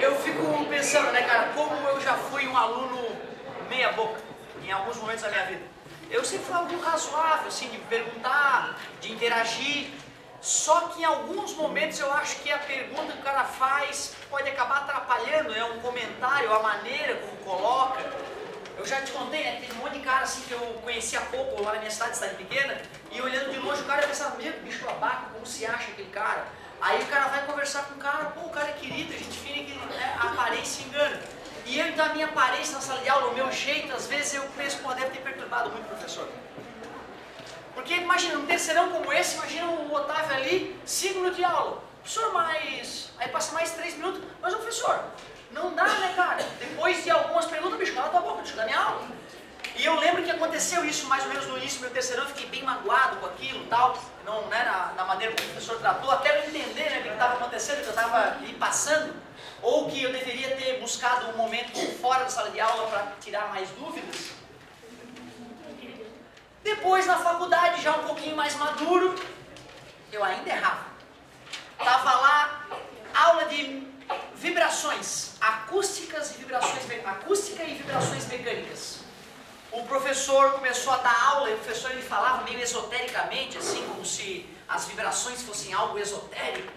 Eu fico pensando, né, cara, como eu já fui um aluno meia boca em alguns momentos da minha vida. Eu sempre fui um aluno razoável, assim, de perguntar, de interagir, só que em alguns momentos eu acho que a pergunta que o cara faz pode acabar atrapalhando, né, um comentário, a maneira como coloca. Eu já te contei, né, teve um monte de cara assim que eu conhecia há pouco lá na minha cidade pequena, e olhando de longe o cara pensava, meu, bicho babaca, como se acha aquele cara? Aí o cara vai conversar com o cara, pô, o cara é querido, a gente fina que, né, a aparência engana. E eu, então, a minha aparência na sala de aula, o meu jeito, às vezes eu penso, pô, deve ter perturbado muito o professor. Porque imagina, um terceirão como esse, imagina o Otávio ali, 5 minutos de aula. Professor, mas... Aí passa mais 3 minutos, mas o professor, não dá, né, cara? Depois de algumas perguntas, bicho, cala tua boca, deixa eu dar minha aula. E eu lembro que aconteceu isso mais ou menos no início do meu terceirão, eu fiquei bem magoado com aquilo e tal, não, né, na maneira como o professor tratou, até eu entender, né, o que estava acontecendo, que eu estava ali passando, ou que eu deveria ter buscado um momento fora da sala de aula para tirar mais dúvidas. Depois, na faculdade, já um pouquinho mais maduro, eu ainda errava. Estava lá, aula de vibrações, acústica e vibrações mecânicas. O professor começou a dar aula e o professor ele falava meio esotericamente, assim, como se as vibrações fossem algo esotérico.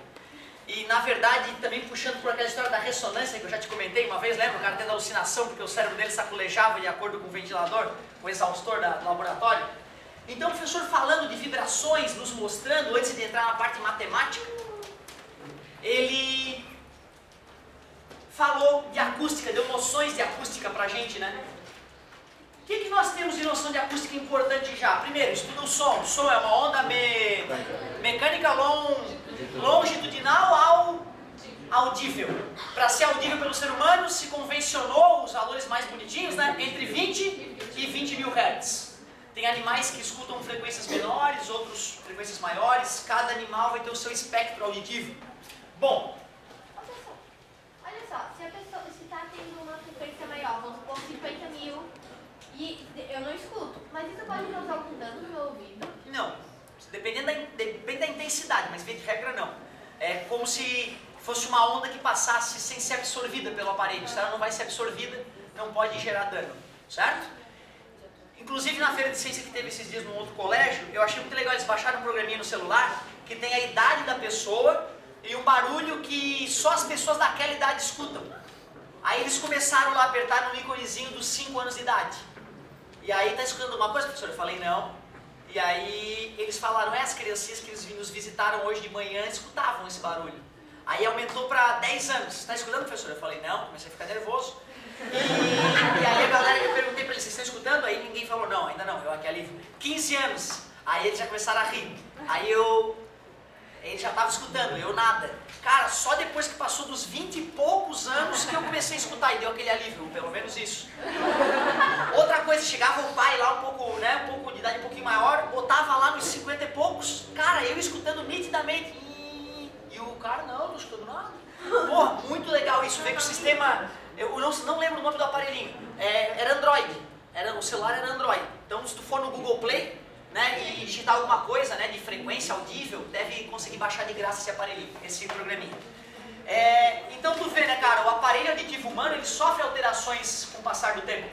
E na verdade, também puxando por aquela história da ressonância que eu já te comentei uma vez, lembra? O cara tendo alucinação porque o cérebro dele sacolejava de acordo com o ventilador, com o exaustor do laboratório. Então o professor falando de vibrações, nos mostrando, antes de entrar na parte matemática, ele falou de acústica, deu noções de acústica pra gente, né? O que nós temos de noção de acústica importante já? Primeiro, estuda o som. O som é uma onda mecânica longitudinal audível. Para ser audível pelo ser humano, se convencionou os valores mais bonitinhos, né? Entre 20 e 20 mil Hz. Tem animais que escutam frequências menores, outros frequências maiores. Cada animal vai ter o seu espectro auditivo. Bom. Olha só, se a pessoa está tendo uma frequência maior, vamos supor 50 mil, e eu não escuto, mas isso pode causar algum dano no meu ouvido? Não, depende da intensidade, mas via de regra não. É como se fosse uma onda que passasse sem ser absorvida pelo aparelho. Se ela não vai ser absorvida, não pode gerar dano, certo? Inclusive na feira de ciência que teve esses dias num outro colégio, eu achei muito legal, eles baixaram um programinha no celular que tem a idade da pessoa e um barulho que só as pessoas daquela idade escutam. Aí eles começaram lá a apertar no íconezinho dos 5 anos de idade. E aí, tá escutando alguma coisa, professor? Eu falei, não. E aí, eles falaram, as criancinhas que eles nos visitaram hoje de manhã escutavam esse barulho. Aí aumentou para 10 anos. Tá escutando, professor? Eu falei, não. Comecei a ficar nervoso. E aí a galera, eu perguntei para eles, vocês estão escutando? Aí ninguém falou, não, ainda não. Eu aqui ali, 15 anos. Aí eles já começaram a rir. Aí ele já estava escutando, eu nada. Cara, só depois que passou dos 20 e poucos anos que eu comecei a escutar e deu aquele alívio, pelo menos isso. Outra coisa, chegava o pai lá um pouco, né, um pouco de idade um pouquinho maior, botava lá nos 50 e poucos, cara, eu escutando nitidamente. E o cara, não escutando nada. Porra, muito legal isso, ver que o sistema, eu não lembro o nome do aparelhinho, era Android, o celular era Android. Então se tu for no Google Play, né, e digitar alguma coisa, né, de frequência audível, deve conseguir baixar de graça esse aparelhinho, esse programinha. Então tu vê, né, cara, o aparelho auditivo humano, ele sofre alterações com o passar do tempo.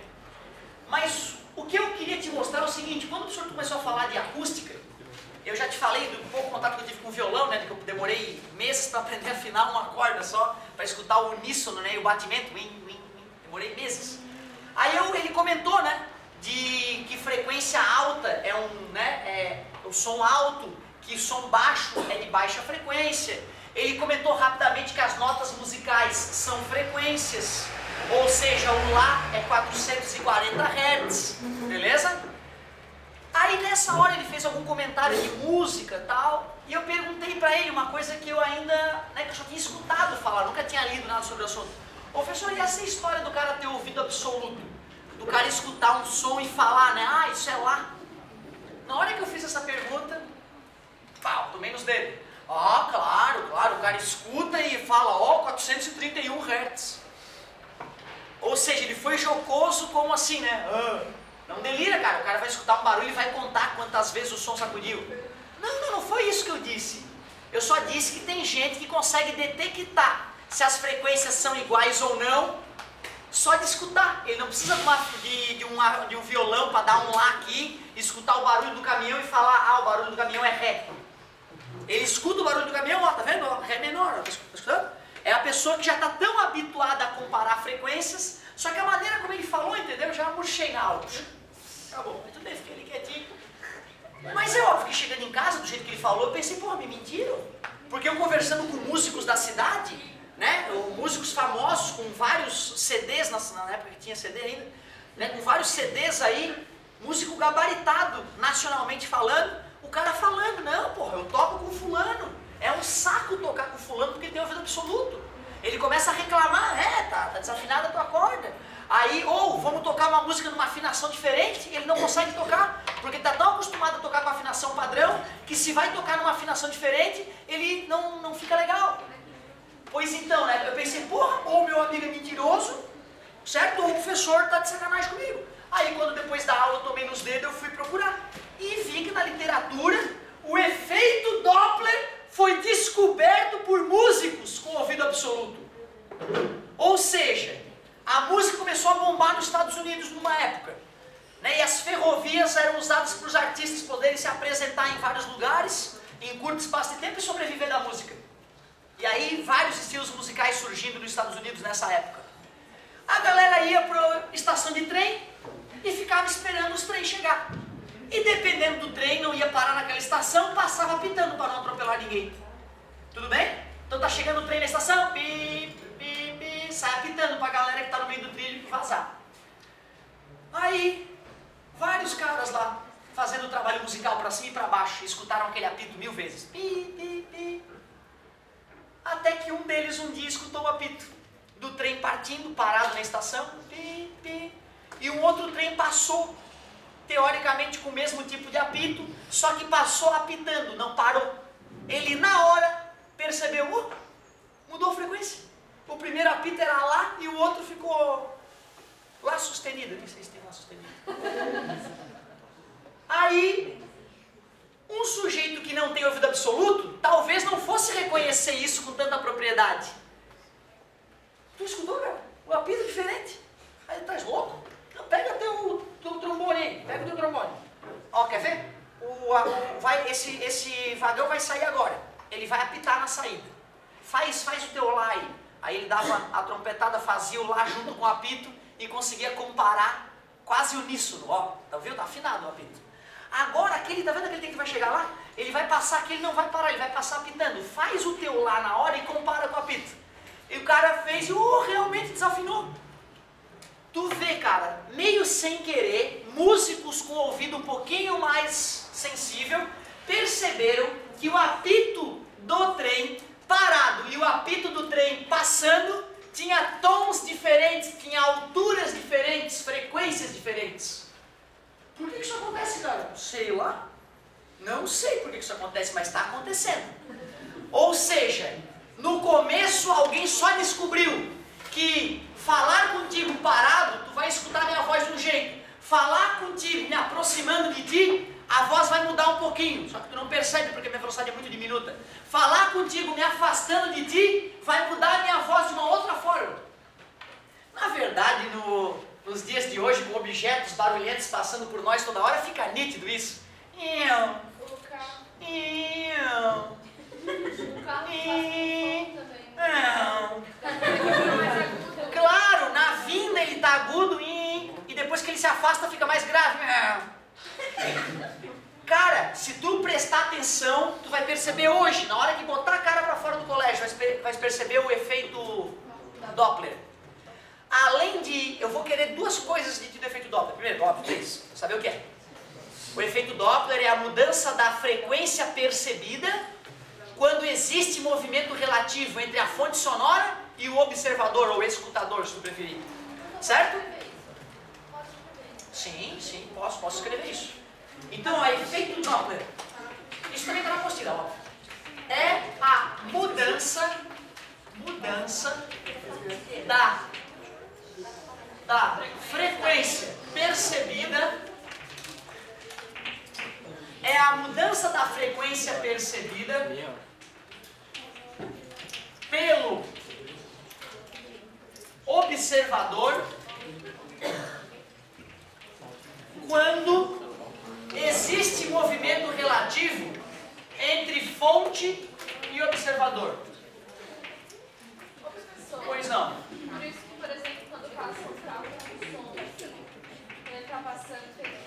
Mas o que eu queria te mostrar é o seguinte, quando o professor começou a falar de acústica, eu já te falei do pouco contato que eu tive com o violão, né, que eu demorei meses para aprender a afinar uma corda só, para escutar o uníssono, né, e o batimento, demorei meses. Aí ele comentou, né, de que frequência alta é o som alto, que som baixo é de baixa frequência. Ele comentou rapidamente que as notas musicais são frequências, ou seja, o Lá é 440 Hz, beleza? Aí nessa hora ele fez algum comentário de música e tal, e eu perguntei pra ele uma coisa que eu ainda, né, que eu só tinha escutado falar, nunca tinha lido nada sobre o assunto. Ô professor, e essa história do cara ter ouvido absoluto? Do cara escutar um som e falar, né, isso é Lá. Na hora que eu fiz essa pergunta, pau, tomei nos dedos. Claro, o cara escuta e fala, 431 Hz. Ou seja, ele foi jocoso como assim, né? Não delira, cara, o cara vai escutar um barulho e vai contar quantas vezes o som sacudiu. Não foi isso que eu disse. Eu só disse que tem gente que consegue detectar se as frequências são iguais ou não, só de escutar. Ele não precisa de um violão para dar um lá aqui, escutar o barulho do caminhão e falar, o barulho do caminhão é Ré. Ele escuta o barulho do caminhão, tá vendo? Ré menor, tá escutando? É a pessoa que já está tão habituada a comparar frequências, só que a maneira como ele falou, entendeu? Já murchei na aula. Acabou, mas tudo bem, fiquei ali quietinho. Mas é óbvio que chegando em casa, do jeito que ele falou, eu pensei, porra, me mentiram. Porque eu conversando com músicos da cidade, né, músicos famosos com vários CDs, na época que tinha CD ainda, né, com vários CDs aí, músico gabaritado, nacionalmente falando, o cara falando, não, porra, eu toco com fulano, é um saco tocar com fulano porque ele tem ouvido absoluto. Ele começa a reclamar, tá desafinada a tua corda. Aí, vamos tocar uma música numa afinação diferente, ele não consegue tocar, porque ele está tão acostumado a tocar com a afinação padrão, que se vai tocar numa afinação diferente, ele não fica legal. Pois então, né, eu pensei, porra, ou meu amigo é mentiroso, certo? Ou o professor está de sacanagem comigo. Aí quando depois da aula eu tomei nos dedos, eu fui procurar. E vi que na literatura, o efeito Doppler foi descoberto por músicos com ouvido absoluto. Ou seja, a música começou a bombar nos Estados Unidos numa época, né? E as ferrovias eram usadas para os artistas poderem se apresentar em vários lugares, em curto espaço de tempo e sobreviver da música. E aí vários estilos musicais surgindo nos Estados Unidos nessa época. A galera ia para a estação de trem e ficava esperando os trens chegar. E dependendo do trem, não ia parar naquela estação, passava apitando para não atropelar ninguém. Tudo bem? Então tá chegando o trem na estação, pi, pi, pi, sai apitando para a galera que está no meio do trilho vazar. Aí, vários caras lá, fazendo o trabalho musical para cima e para baixo, escutaram aquele apito 1000 vezes. Pi, pi, pi. Até que um deles um dia escutou o apito do trem partindo, parado na estação, pi, pi, e um outro trem passou, teoricamente com o mesmo tipo de apito, só que passou apitando, não parou. Ele na hora percebeu, mudou a frequência. O primeiro apito era lá e o outro ficou lá sustenido. Nem sei se tem lá sustenido. Aí, um sujeito que não tem ouvido absoluto, talvez não fosse reconhecer isso com tanta propriedade. Tu escutou, cara? O apito é diferente. Aí tu tá louco? Então pega teu trombone aí, pega o teu trombone. Ó, quer ver? Esse vagão vai sair agora. Ele vai apitar na saída. Faz o teu lá aí. Aí ele dava a trompetada, fazia o lá junto com o apito e conseguia comparar quase uníssono. Ó, tá vendo? Tá afinado o apito. Agora aquele, tá vendo aquele que vai chegar lá? Ele vai passar aqui, ele não vai parar, ele vai passar apitando. Faz o teu lá na hora e compara com o apito. E o cara fez e realmente desafinou. Tu vê, cara, meio sem querer, músicos com o ouvido um pouquinho mais sensível perceberam que o apito do trem parado e o apito do trem passando tinha tons diferentes, tinha alturas diferentes, frequências diferentes. Por que isso acontece, cara? Sei lá. Não sei por que isso acontece, mas está acontecendo. Ou seja, no começo alguém só descobriu que falar contigo parado, tu vai escutar minha voz de um jeito. Falar contigo me aproximando de ti, a voz vai mudar um pouquinho. Só que tu não percebe porque minha velocidade é muito diminuta. Falar contigo me afastando de ti, vai mudar a minha voz de uma outra forma. Na verdade, nos dias de hoje, com objetos barulhentos passando por nós toda hora, fica nítido isso. Claro, na vinda ele está agudo e depois que ele se afasta fica mais grave. Cara, se tu prestar atenção, tu vai perceber hoje, na hora que botar a cara para fora do colégio, vai perceber o efeito Doppler. Além de, eu vou querer duas coisas de ti do efeito Doppler. Primeiro, óbvio, saber o que é. O efeito Doppler é a mudança da frequência percebida quando existe movimento relativo entre a fonte sonora e o observador ou escutador, se tu preferir. Certo? Sim, posso escrever isso. Então, o efeito Doppler, isso também está na apostila, óbvio. É a mudança da frequência percebida, pelo observador quando existe movimento relativo entre fonte e observador. Pois não. Por isso que, por exemplo, quando passa um carro com som, ele está passando...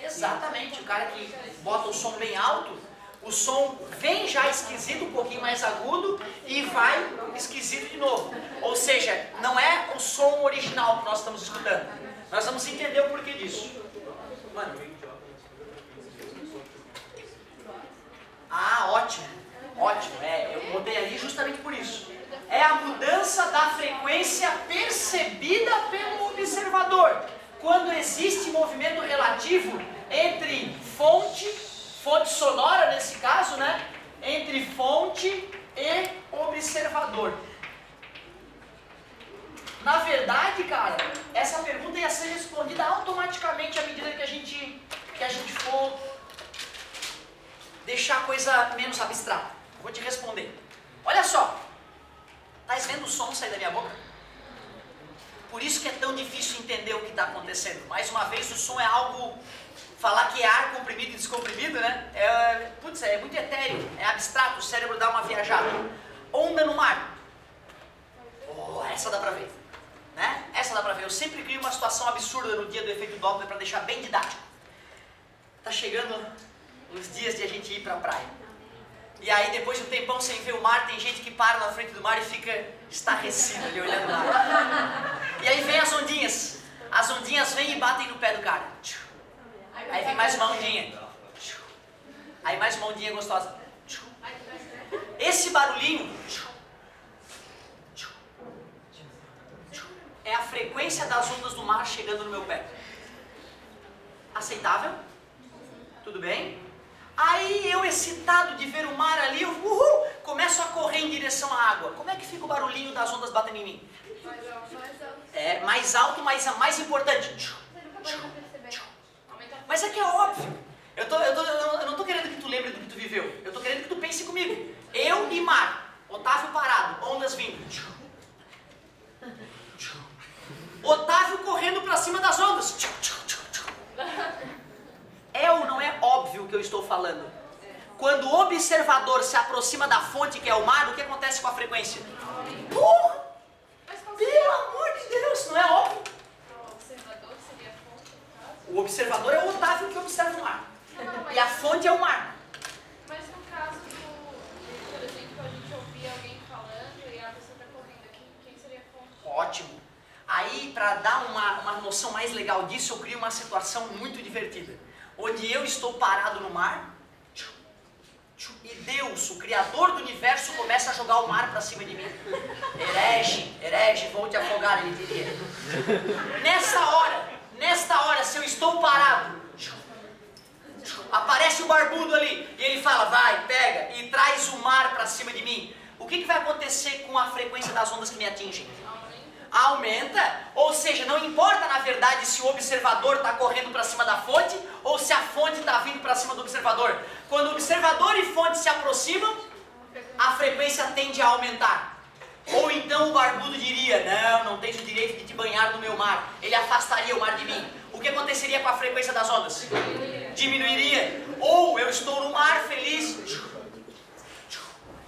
Exatamente, o cara que bota o som bem alto, o som vem já esquisito, um pouquinho mais agudo, e vai esquisito de novo. Ou seja, não é o som original que nós estamos escutando. Nós vamos entender o porquê disso. Mano. Ah, ótimo. Ótimo. Eu botei ali justamente por isso. É a mudança da frequência percebida pelo observador. Quando existe movimento relativo entre fonte sonora nesse caso, né? Entre fonte e observador. Na verdade, cara, essa pergunta ia ser respondida automaticamente à medida que a gente for deixar a coisa menos abstrata. Vou te responder. Olha só. Tá vendo o som sair da minha boca? Por isso que é tão difícil entender o que está acontecendo. Mais uma vez, o som é algo... Falar que é ar comprimido e descomprimido, né? É muito etéreo, é abstrato, o cérebro dá uma viajada. Onda no mar. Oh, essa dá pra ver. Né? Essa dá pra ver. Eu sempre crio uma situação absurda no dia do efeito Doppler para deixar bem didático. Tá chegando os dias de a gente ir pra praia. E aí, depois de um tempão sem ver o mar, tem gente que para na frente do mar e fica estarrecido ali olhando o mar. E aí vem as ondinhas. As ondinhas vêm e batem no pé do cara. Aí vem mais uma ondinha. Aí mais uma ondinha gostosa. Esse barulhinho é a frequência das ondas do mar chegando no meu pé. Aceitável? Tudo bem? Aí eu, excitado de ver o mar ali, começo a correr em direção à água. Como é que fica o barulhinho das ondas batendo em mim? É mais alto, mas é mais importante. Mas é que é óbvio. Eu não estou querendo que tu lembre do que tu viveu. Eu estou querendo que tu pense comigo. Eu e mar. Otávio parado. Ondas vindo. Otávio correndo para cima das ondas. É ou não é óbvio o que eu estou falando? Quando o observador se aproxima da fonte, que é o mar, o que acontece com a frequência? Porra! Pelo amor de Deus, não é óbvio? O observador é o Otávio que observa o mar. E a fonte é o mar. Mas no caso por exemplo, a gente ouvir alguém falando e a pessoa está correndo aqui, quem seria a fonte? Ótimo. Aí, para dar uma noção mais legal disso, eu crio uma situação muito divertida. Onde eu estou parado no mar e Deus, o Criador do Universo, começa a jogar o mar para cima de mim. Herege, vou te afogar, ele diria. Nesta hora, se eu estou parado, aparece o barbudo ali e ele fala, vai, pega e traz o mar para cima de mim. O que vai acontecer com a frequência das ondas que me atingem? Aumenta, ou seja, não importa na verdade se o observador está correndo para cima da fonte ou se a fonte está vindo para cima do observador. Quando o observador e fonte se aproximam, a frequência tende a aumentar. Ou então o barbudo diria, não tens o direito de te banhar no meu mar. Ele afastaria o mar de mim. O que aconteceria com a frequência das ondas? Diminuiria. Ou eu estou no mar feliz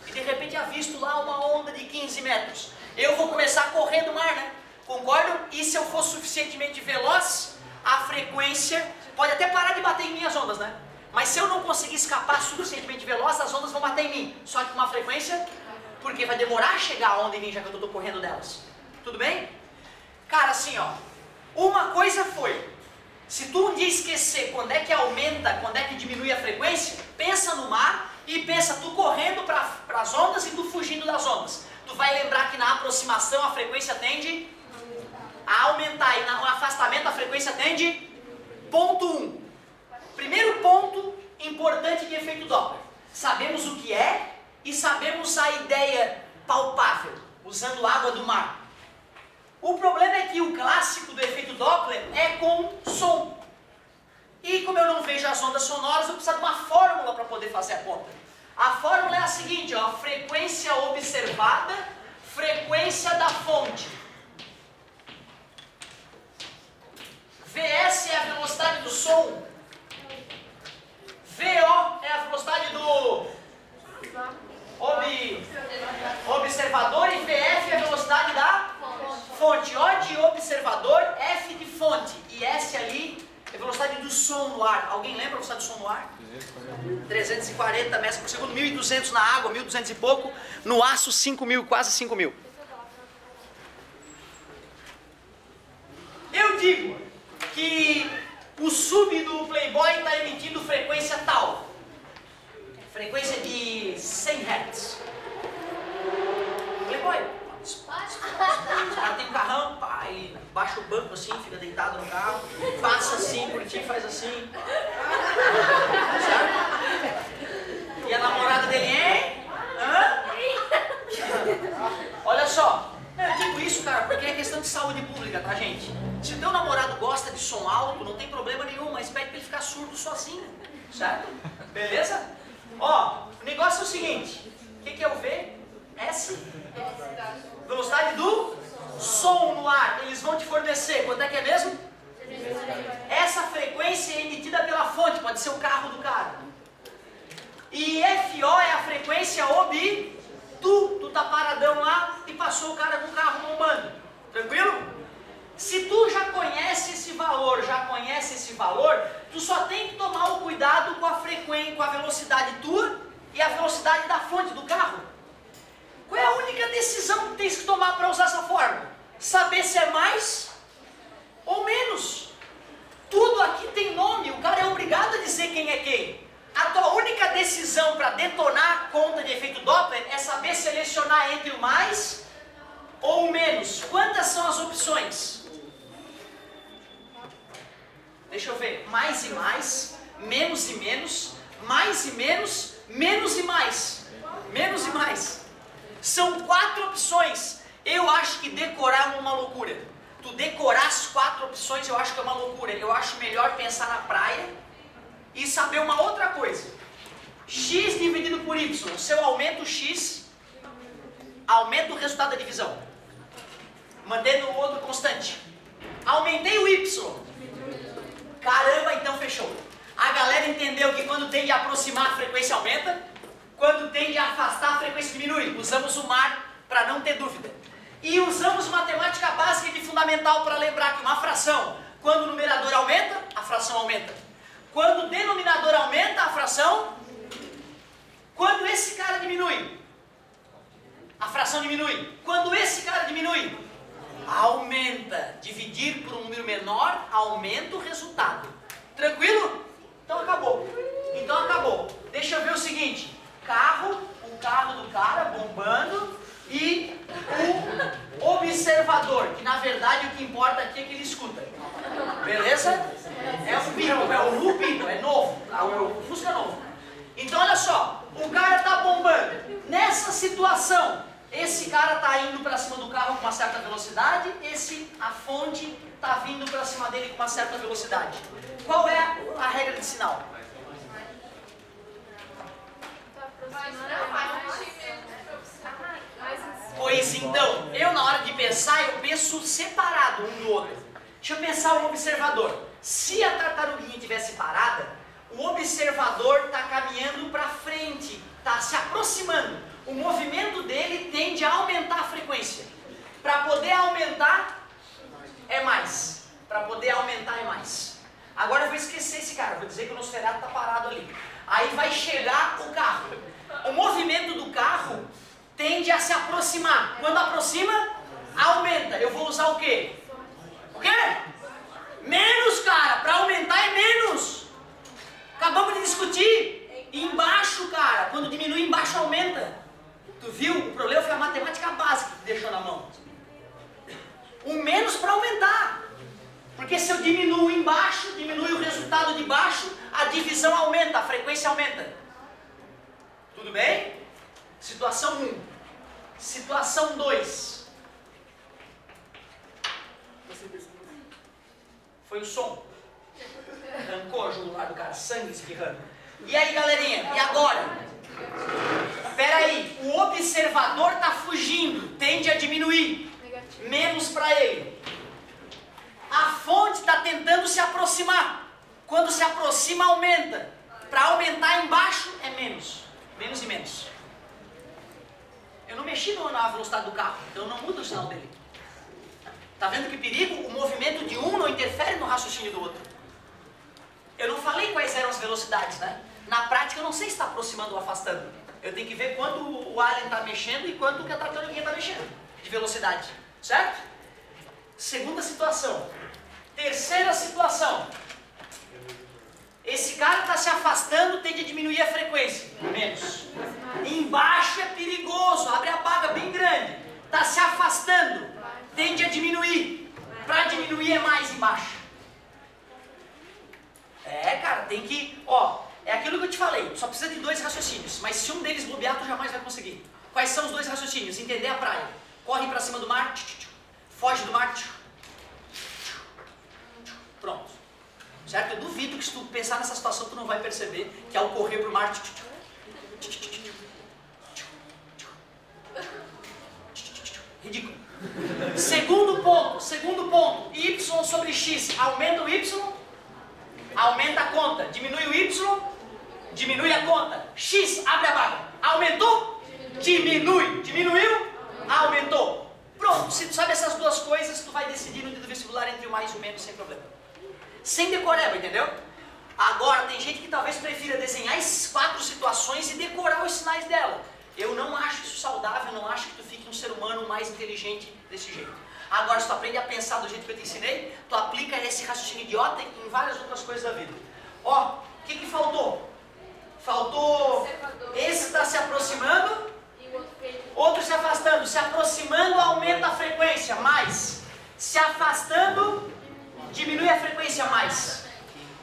e de repente avisto lá uma onda de 15 metros. Eu vou começar a correr do mar, né? Concordam? E se eu for suficientemente veloz, a frequência pode até parar de bater em mim as ondas, né? Mas se eu não conseguir escapar suficientemente veloz, as ondas vão bater em mim. Só que com uma frequência, porque vai demorar a chegar a onda em mim, já que eu estou correndo delas. Tudo bem? Cara, assim, ó. Uma coisa foi, se tu um dia esquecer quando é que aumenta, quando é que diminui a frequência, pensa no mar e pensa tu correndo para as ondas e tu fugindo das ondas. Tu vai lembrar que na aproximação a frequência tende a aumentar e no afastamento a frequência tende ponto 1. Primeiro ponto importante de efeito Doppler. Sabemos o que é e sabemos a ideia palpável, usando água do mar. O problema é que o clássico do efeito Doppler é com som. E como eu não vejo as ondas sonoras, eu preciso de uma fórmula para poder fazer a conta. A fórmula é a seguinte, ó, frequência observada, frequência da fonte. observador, F de fonte e S ali é a velocidade do som no ar. Alguém lembra a velocidade do som no ar? 340 metros por segundo, 1.200 na água, 1.200 e pouco, no aço 5.000, quase 5.000. Eu digo que o sub do Playboy está emitindo frequência tal, frequência de 100 Hz. Playboy, o cara tem um carrão, pá, e baixa o banco assim, fica deitado no carro, passa assim por ti, faz assim, certo? E a namorada dele, hein? Hã? Olha só, eu digo isso, cara, porque é questão de saúde pública, tá, gente? Se teu namorado gosta de som alto, não tem problema nenhum, mas pede pra ele ficar surdo sozinho, certo? Beleza? Ó, o negócio é o seguinte, o que é o V? S? Velocidade do som no ar, eles vão te fornecer, quanto é que é mesmo? Essa frequência é emitida pela fonte, pode ser o carro do cara. E FO é a frequência tu tá paradão lá e passou o cara com o carro bombando. Tranquilo? Se tu já conhece esse valor, tu só tem que tomar o cuidado com a frequência, com a velocidade tua e a velocidade da fonte do carro. Qual é a única decisão que tens que tomar para usar essa fórmula? Saber se é mais ou menos. Tudo aqui tem nome, o cara é obrigado a dizer quem é quem. A tua única decisão para detonar a conta de efeito Doppler é saber selecionar entre o mais ou o menos. Quantas são as opções? Deixa eu ver. Mais e mais, menos e menos, mais e menos, menos e mais. Menos e mais. São 4 opções. Eu acho que decorar é uma loucura. Tu decorar as 4 opções eu acho que é uma loucura. Eu acho melhor pensar na praia e saber uma outra coisa. X dividido por Y. Se eu aumento o X, aumenta o resultado da divisão. Mantendo o outro constante. Aumentei o Y. Caramba, então fechou. A galera entendeu que quando tende a aproximar a frequência aumenta, quando tende a afastar a frequência diminui. Usamos o mar para não ter dúvida. E usamos matemática básica de fundamental para lembrar que uma fração, quando o numerador aumenta, a fração aumenta. Quando o denominador aumenta, a fração. Quando esse cara diminui, a fração diminui. Quando esse cara diminui, aumenta. Dividir por um número menor, aumenta o resultado. Tranquilo? Então acabou. Deixa eu ver o seguinte. O carro do cara bombando e o observador, que na verdade o que importa aqui é que ele escuta. Beleza? É o Pino, é o Rubino, é novo, é o Fusca novo. Então olha só, o cara tá bombando. Nessa situação, esse cara tá indo para cima do carro com uma certa velocidade, a fonte tá vindo para cima dele com uma certa velocidade. Qual é a regra de sinal? Pois então, eu na hora de pensar, eu penso separado um do outro. Deixa eu pensar o observador. Se a tartaruguinha tivesse parada, o observador está caminhando para frente, está se aproximando. O movimento dele tende a aumentar a frequência. Para poder aumentar, é mais. Agora eu vou esquecer esse cara, vou dizer que o Nosferatu está parado ali. Aí vai chegar o carro. O movimento do carro tende a se aproximar. Quando aproxima, aumenta. Eu vou usar o quê? O quê? Menos, cara. Para aumentar é menos. Acabamos de discutir. Embaixo, cara. Quando diminui, embaixo aumenta. Tu viu? O problema foi a matemática básica que deixou na mão. O menos para aumentar. Porque se eu diminuo embaixo, diminui o resultado de baixo, a divisão aumenta, a frequência aumenta. Tudo bem? Situação 1. Situação 2. Foi o som. Arrancou a jugular do cara, sangue espirrando. E aí, galerinha? E agora? Espera aí. O observador está fugindo, tende a diminuir. Menos para ele. A fonte está tentando se aproximar. Quando se aproxima, aumenta. Para aumentar embaixo, é menos. Menos e menos. Eu não mexi na velocidade do carro, então não muda o sinal dele. Tá vendo que perigo? O movimento de um não interfere no raciocínio do outro. Eu não falei quais eram as velocidades, né? Na prática eu não sei se está aproximando ou afastando. Eu tenho que ver quanto o alien está mexendo e quanto que a tartaruguinha está mexendo de velocidade, certo? Segunda situação. Terceira situação. Esse cara está se afastando, tende a diminuir a frequência. Menos. Embaixo é perigoso, abre a baga bem grande. Está se afastando, tende a diminuir. Para diminuir é mais embaixo. Cara, tem que... é aquilo que eu te falei, só precisa de 2 raciocínios. Mas se um deles bobear, tu jamais vai conseguir. Quais são os 2 raciocínios? Entender a praia. Corre para cima do mar, foge do mar. Pronto. Certo? Eu duvido que se tu pensar nessa situação, tu não vai perceber que ao correr para o mar... Ridículo. Segundo ponto. Y sobre X. Aumenta o Y, aumenta a conta. Diminui o Y, diminui a conta. X, abre a barra. Aumentou? Diminui. Diminuiu? Aumentou. Pronto. Se tu sabe essas 2 coisas, tu vai decidir no dia do vestibular entre o mais e o menos sem problema. Sem decoreba, entendeu? Agora, tem gente que talvez prefira desenhar as 4 situações e decorar os sinais dela. Eu não acho isso saudável, não acho que tu fique um ser humano mais inteligente desse jeito. Agora, se tu aprende a pensar do jeito que eu te ensinei, tu aplica esse raciocínio idiota em várias outras coisas da vida. O que faltou? Faltou esse está se aproximando, outro se afastando. Se aproximando, aumenta a frequência, mais. Se afastando, diminui a frequência, mais.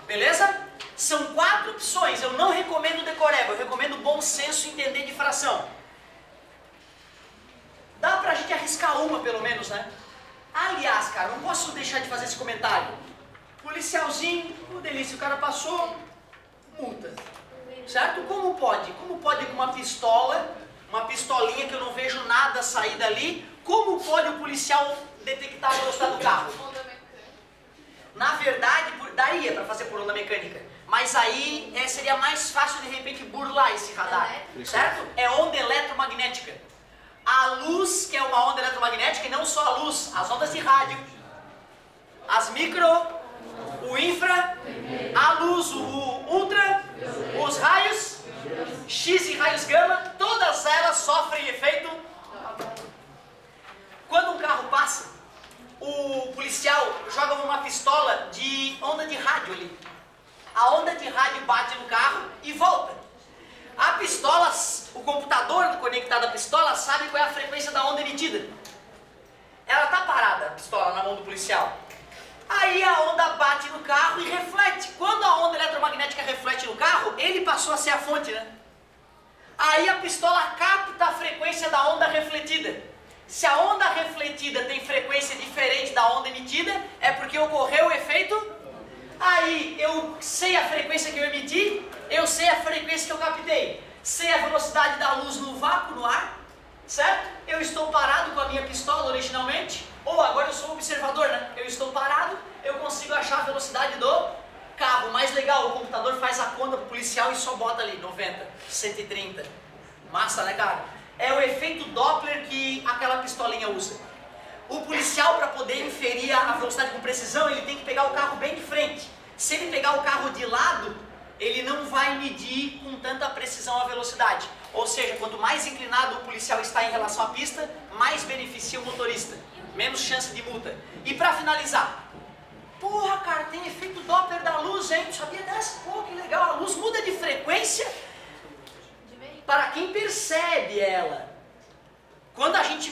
Beleza? São 4 opções. Eu não recomendo decoreba, eu recomendo bom senso e entender de fração. Dá pra gente arriscar uma, pelo menos, né? Aliás, cara, não posso deixar de fazer esse comentário. Policialzinho, delícia, o cara passou, multa. Certo? Como pode? Como pode com uma pistola, uma pistolinha que eu não vejo nada sair dali, como pode o policial detectar a velocidade do carro? Na verdade, daria para fazer por onda mecânica. Mas aí seria mais fácil de repente burlar esse radar, certo? É onda eletromagnética. A luz, que é uma onda eletromagnética, e não só a luz, as ondas de rádio, as micro, o infra, a luz, o ultra, os raios, X e raios gama, todas elas sofrem efeito. Quando um carro passa, o policial joga uma pistola de onda de rádio ali. A onda de rádio bate no carro e volta. A pistola, o computador conectado à pistola sabe qual é a frequência da onda emitida. Ela está parada, a pistola, na mão do policial. Aí a onda bate no carro e reflete. Quando a onda eletromagnética reflete no carro, ele passou a ser a fonte, né? Aí a pistola capta a frequência da onda refletida. Se a onda refletida tem frequência diferente da onda emitida, é porque ocorreu o efeito. Aí eu sei a frequência que eu emiti, eu sei a frequência que eu captei, sei a velocidade da luz no vácuo, no ar, certo? Eu estou parado com a minha pistola originalmente, ou agora eu sou observador, né? Eu estou parado, eu consigo achar a velocidade do carro. Mais legal, o computador faz a conta pro policial e só bota ali 90, 130. Massa, né, cara? É o efeito Doppler que aquela pistolinha usa. O policial, para poder inferir a velocidade com precisão, ele tem que pegar o carro bem de frente. Se ele pegar o carro de lado, ele não vai medir com tanta precisão a velocidade. Ou seja, quanto mais inclinado o policial está em relação à pista, mais beneficia o motorista. Menos chance de multa. E para finalizar, porra, cara, tem efeito Doppler da luz, hein? Sabia dessa? Pô, que legal. A luz muda de frequência para quem percebe ela. Quando a gente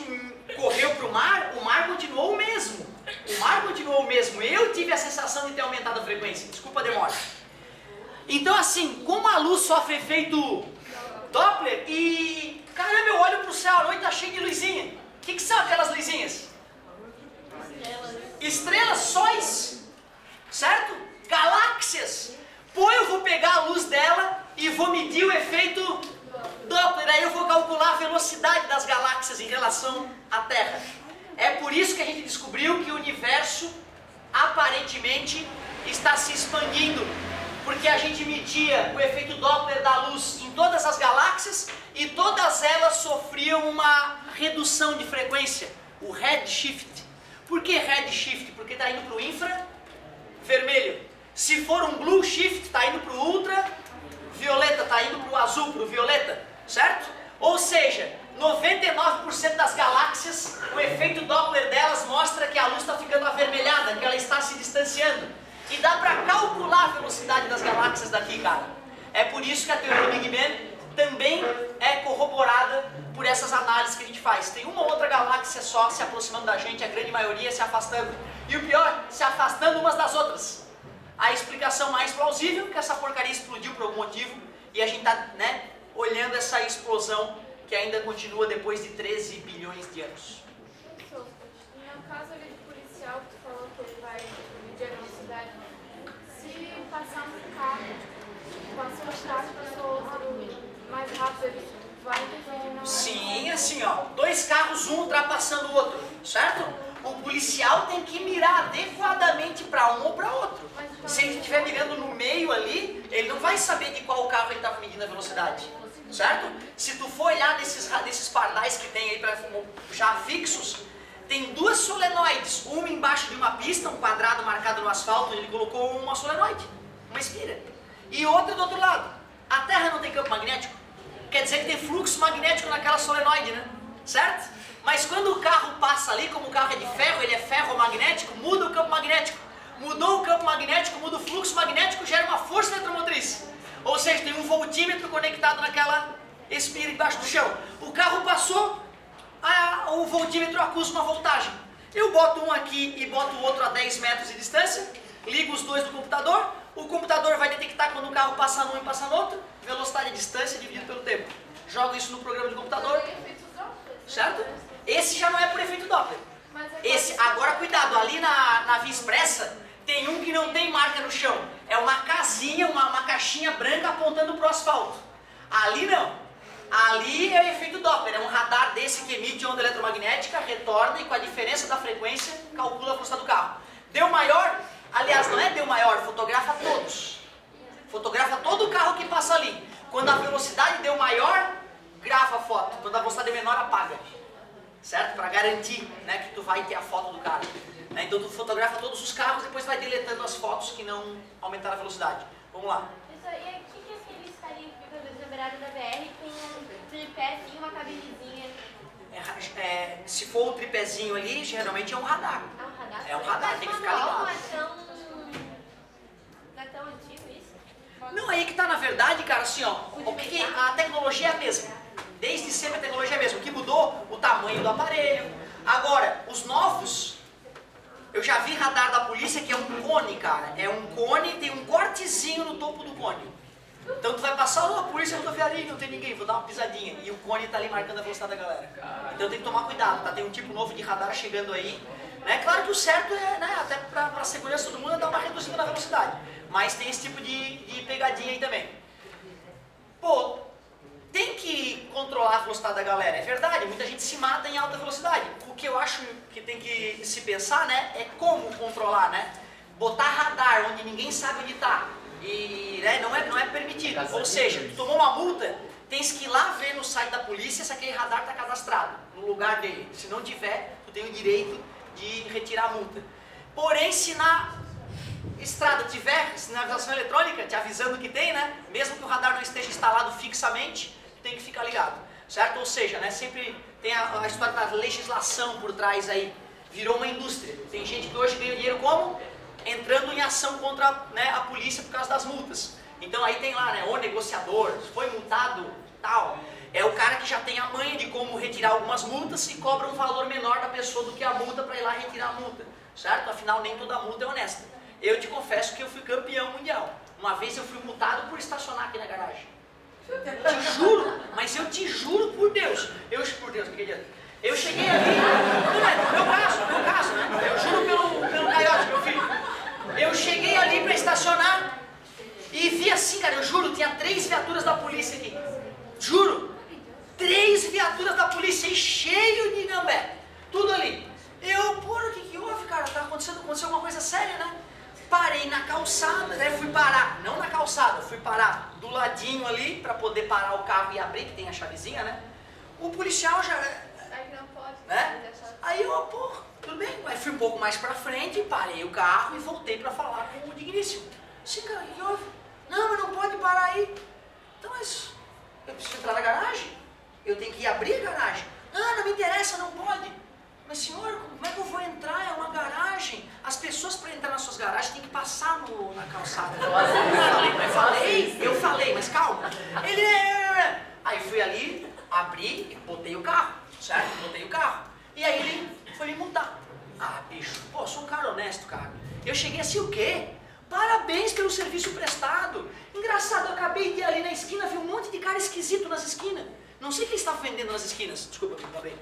correu para o mar continuou o mesmo. O mar continuou o mesmo. Eu tive a sensação de ter aumentado a frequência. Desculpa a demora. Então, assim, como a luz sofre efeito Doppler e... Caramba, eu olho para o céu à noite e tá cheio de luzinha. O que são aquelas luzinhas? Estrelas, sóis. Certo? Galáxias. Pô, eu vou pegar a luz dela e vou medir o efeito Doppler. Aí eu vou calcular a velocidade das galáxias em relação à Terra. É por isso que a gente descobriu que o universo aparentemente está se expandindo. Porque a gente media o efeito Doppler da luz em todas as galáxias e todas elas sofriam uma redução de frequência, o redshift. Por que red shift? Porque está indo para o infra vermelho. Se for um blue shift, está indo para o ultra violeta, está indo para o azul, para o violeta, certo? Ou seja, 99% das galáxias, o efeito Doppler delas mostra que a luz está ficando avermelhada, que ela está se distanciando. E dá para calcular a velocidade das galáxias daqui, cara. É por isso que a teoria do Big Bang também é corroborada por essas análises que a gente faz. Tem uma ou outra galáxia só se aproximando da gente, a grande maioria se afastando. E o pior, se afastando umas das outras. A explicação mais plausível é que essa porcaria explodiu por algum motivo e a gente está, né, olhando essa explosão que ainda continua depois de 13 bilhões de anos. No caso ali do policial que tu falou que ele vai medir a velocidade, se passar um carro, passou um carro, passou outro mais rápido, ele vai interferir na... Sim, assim ó, dois carros, um ultrapassando o outro, certo? O policial tem que mirar adequadamente para um ou para outro. Se ele estiver mirando no meio ali, ele não vai saber de qual carro ele estava medindo a velocidade, certo? Se tu for olhar desses pardais que tem aí já fixos, tem duas solenoides, uma embaixo de uma pista, um quadrado marcado no asfalto, ele colocou uma solenoide, uma espira, e outra do outro lado. A Terra não tem campo magnético, quer dizer que tem fluxo magnético naquela solenoide, né? Certo? Mas quando o carro passa ali, como o carro é de ferro, ele é ferromagnético, muda o campo magnético. Mudou o campo magnético, muda o fluxo magnético, gera uma força eletromotriz. Ou seja, tem um voltímetro conectado naquela espira embaixo do chão. O carro passou, o voltímetro acusa uma voltagem. Eu boto um aqui e boto o outro a 10 metros de distância, ligo os dois no computador, o computador vai detectar quando o carro passa num e passa no outro, velocidade e distância dividido pelo tempo. Jogo isso no programa de computador, certo? Esse já não é por efeito Doppler. Esse, agora cuidado, ali na Via Expressa tem um que não tem marca no chão. É uma casinha, uma caixinha branca apontando para o asfalto. Ali não. Ali é o efeito Doppler, é um radar desse que emite onda eletromagnética, retorna e com a diferença da frequência calcula a velocidade do carro. Deu maior, aliás não é deu maior, fotografa todos. Fotografa todo o carro que passa ali. Quando a velocidade deu maior, grava a foto. Quando a velocidade é menor, apaga. Certo? Para garantir, né, que tu vai ter a foto do cara. Né? Então tu fotografa todos os carros e depois vai deletando as fotos que não aumentaram a velocidade. Vamos lá. Isso, e aqui que aqueles carinhas que ficam na beirada da BR com um tripézinho, uma cabinezinha. Se for o tripézinho ali, geralmente é um radar. É um radar? É um radar, tem que ficar ligado. Não é tão antigo isso? Não, aí que tá na verdade, cara, assim ó, a tecnologia é a mesma. Desde sempre a tecnologia é a mesma. O que mudou? O tamanho do aparelho. Agora, os novos, eu já vi radar da polícia que é um cone, cara. É um cone, tem um cortezinho no topo do cone. Então tu vai passar, a polícia rodoviária, não tem ninguém, vou dar uma pisadinha. E o cone tá ali marcando a velocidade da galera. Então tem que tomar cuidado, tá? Tem um tipo novo de radar chegando aí. Né? Claro que o certo é, né, até pra segurança do mundo, é dar uma reduzida na velocidade. Mas tem esse tipo de pegadinha aí também. Pô, tem que controlar a velocidade da galera, é verdade, muita gente se mata em alta velocidade. O que eu acho que tem que se pensar, né, é como controlar, né? Botar radar onde ninguém sabe onde está e, né, não é permitido. Ou seja, tu tomou uma multa, tens que ir lá ver no site da polícia se aquele radar está cadastrado no lugar dele. Se não tiver, tu tem o direito de retirar a multa. Porém, se na estrada tiver sinalização eletrônica te avisando que tem, né? Mesmo que o radar não esteja instalado fixamente, tem que ficar ligado, certo? Ou seja, né, sempre tem a história da legislação por trás aí, virou uma indústria. Tem gente que hoje ganha dinheiro como? Entrando em ação contra, né, a polícia por causa das multas. Então aí tem lá, né, o negociador, foi multado, tal. É o cara que já tem a manha de como retirar algumas multas e cobra um valor menor da pessoa do que a multa para ir lá retirar a multa, certo? Afinal, nem toda multa é honesta. Eu te confesso que eu fui campeão mundial. Uma vez eu fui multado por estacionar aqui na garagem. Te juro, mas eu te juro por Deus. Por Deus, que adianta? Eu cheguei ali, meu caso, né? Eu juro pelo Caiote, meu filho. Eu cheguei ali para estacionar e vi assim, cara, eu juro, tinha 3 viaturas da polícia aqui. Juro, 3 viaturas da polícia e cheio de gambé. Tudo ali. O que houve, cara? Tá aconteceu alguma coisa séria, né? Parei na calçada, né? Fui parar, não na calçada, fui parar do ladinho ali para poder parar o carro e abrir, que tem a chavezinha, né? O policial já... né? Aí eu, pô, tudo bem. Aí fui um pouco mais pra frente, parei o carro e voltei pra falar com o digníssimo. Sim, cara, que houve? Não, mas não pode parar aí. Então, mas eu preciso entrar na garagem. Eu tenho que ir abrir a garagem. Não me interessa, não pode. Mas senhor, como é que eu vou entrar? É uma garagem. As pessoas para entrar nas suas garagens têm que passar na calçada. Eu falei, mas calma. Ele Aí fui ali, abri e botei o carro, certo? Botei o carro. E aí ele foi me multar. Ah, bicho, pô, sou um cara honesto, cara. Eu cheguei assim, o quê? Parabéns pelo serviço prestado. Engraçado, eu acabei de ir ali na esquina, vi um monte de cara esquisito nas esquinas. Não sei o que ele estava vendendo nas esquinas. Desculpa, eu acabei.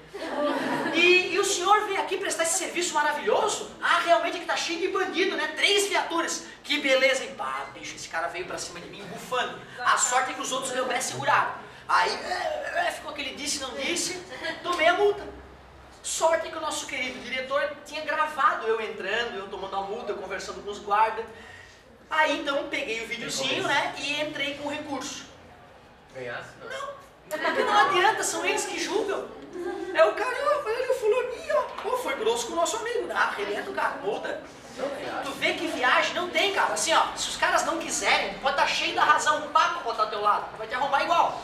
E o senhor veio aqui prestar esse serviço maravilhoso? Ah, realmente é que tá cheio de bandido, né? 3 viaturas. Que beleza. E pá, bicho, esse cara veio pra cima de mim bufando. A sorte é que os outros meus pés seguraram. Aí, ficou aquele disse, não disse, tomei a multa. Sorte é que o nosso querido diretor tinha gravado eu entrando, eu tomando a multa, eu conversando com os guardas. Aí, então, peguei o videozinho, né, e entrei com o recurso. Ganhasse? Não. Porque não adianta, são eles que julgam. É o cara, olha o fulaninho, ó, foi grosso com o nosso amigo. Ah, arrebenta o cara, multa. Tu vê que viagem não tem, cara. Assim, ó, se os caras não quiserem, pode estar cheio da razão, um papo botar ao teu lado, vai te arrombar igual.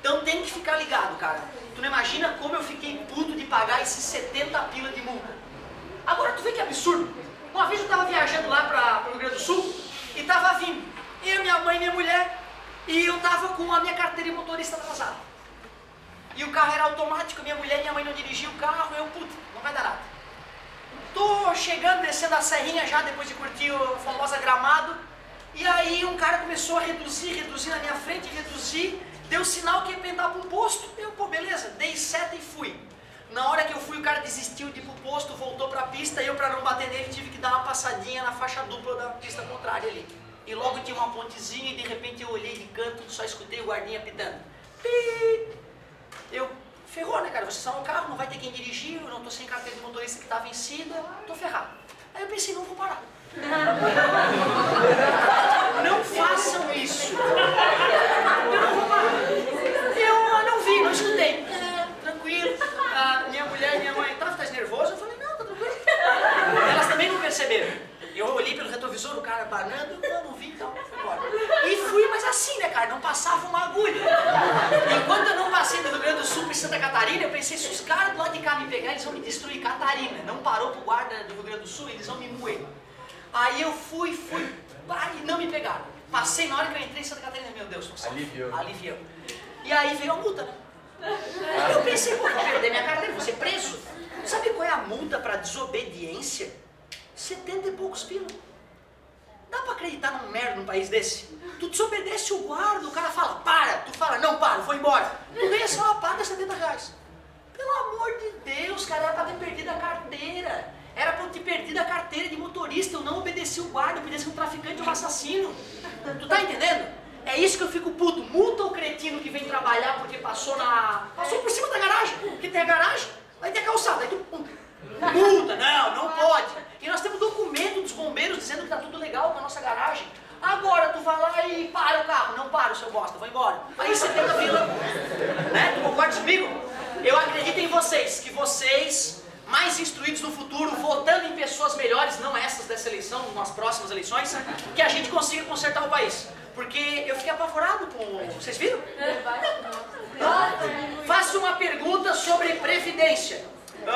Então tem que ficar ligado, cara. Tu não imagina como eu fiquei puto de pagar esses 70 pila de multa. Agora tu vê que absurdo. Uma vez eu tava viajando lá para o Rio Grande do Sul e tava vindo eu, minha mãe e minha mulher. E eu tava com a minha carteira de motorista atrasada. E o carro era automático, minha mulher e minha mãe não dirigiam o carro, eu, puta, não vai dar nada. Tô chegando, descendo a serrinha já, depois de curtir o famoso Gramado, e aí um cara começou a reduzir na minha frente, deu sinal que ia pentar para um posto. Eu, pô, beleza, dei seta e fui. Na hora que eu fui, o cara desistiu de ir pro posto, voltou pra pista, e eu, pra não bater nele, tive que dar uma passadinha na faixa dupla da pista contrária ali. E logo tinha uma pontezinha e de repente eu olhei de canto, só escutei o guardinha pitando. Pi! Eu, ferrou, né, cara? Você só no carro, não vai ter quem dirigir, eu não tô sem carteira de motorista que tá vencida, tô ferrado. Aí eu pensei, não vou parar. Não façam isso. Eu não vou parar. Eu não vi, não escutei. Tranquilo. Minha mulher e minha mãe, tá nervoso? Eu falei, não, tá tranquilo. Elas também não perceberam. Eu olhei pelo retrovisor, o cara banando, eu não vi, então fui embora. E fui, mas assim, né, cara, não passava uma agulha. Enquanto eu não passei do Rio Grande do Sul para Santa Catarina, eu pensei, se os caras do lado de cá me pegarem, eles vão me destruir. Catarina, não parou pro guarda do Rio Grande do Sul, eles vão me moer. Aí eu fui, e não me pegaram. Passei, na hora que eu entrei em Santa Catarina, meu Deus, aliviou. E aí veio a multa, né? Eu pensei, pô, vou perder minha carteira, vou ser preso. Sabe qual é a multa para desobediência? 70 e poucos pila. Dá pra acreditar num merda num país desse? Tu desobedece o guarda, o cara fala, para. Tu fala, não, para, vou embora. Tu ganha só uma paga 70 reais. Pelo amor de Deus, cara, era pra ter perdido a carteira. Era pra eu ter perdido a carteira de motorista. Eu não obedeci o guarda, eu obedeci um traficante, um assassino. Tu tá entendendo? É isso que eu fico puto. Multa o cretino que vem trabalhar porque passou por cima da garagem. Porque tem a garagem, aí tem a calçada. Aí tu... Multa, não pode. E nós temos documento dos bombeiros dizendo que tá tudo legal com a nossa garagem. Agora tu vai lá e para o carro. Não para, o seu bosta, vai embora. Aí você tem a vila. Né? Tu concorda comigo? Eu acredito em vocês, que vocês, mais instruídos no futuro, votando em pessoas melhores, não essas dessa eleição, nas próximas eleições, que a gente consiga consertar o país. Porque eu fiquei apavorado com... Vocês viram? Faço uma pergunta sobre previdência. O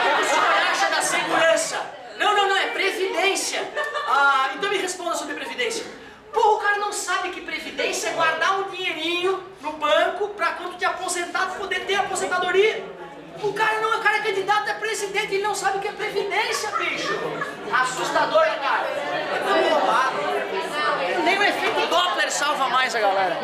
que o senhor acha da segurança? Não, é previdência. Então me responda sobre previdência. Pô, o cara não sabe que previdência é guardar um dinheirinho no banco pra quando te aposentar tu poder ter aposentadoria. O cara é candidato a presidente e ele não sabe o que é previdência, bicho. Assustador, né, cara? É tudo roubado. Nem o efeito Doppler salva mais a galera.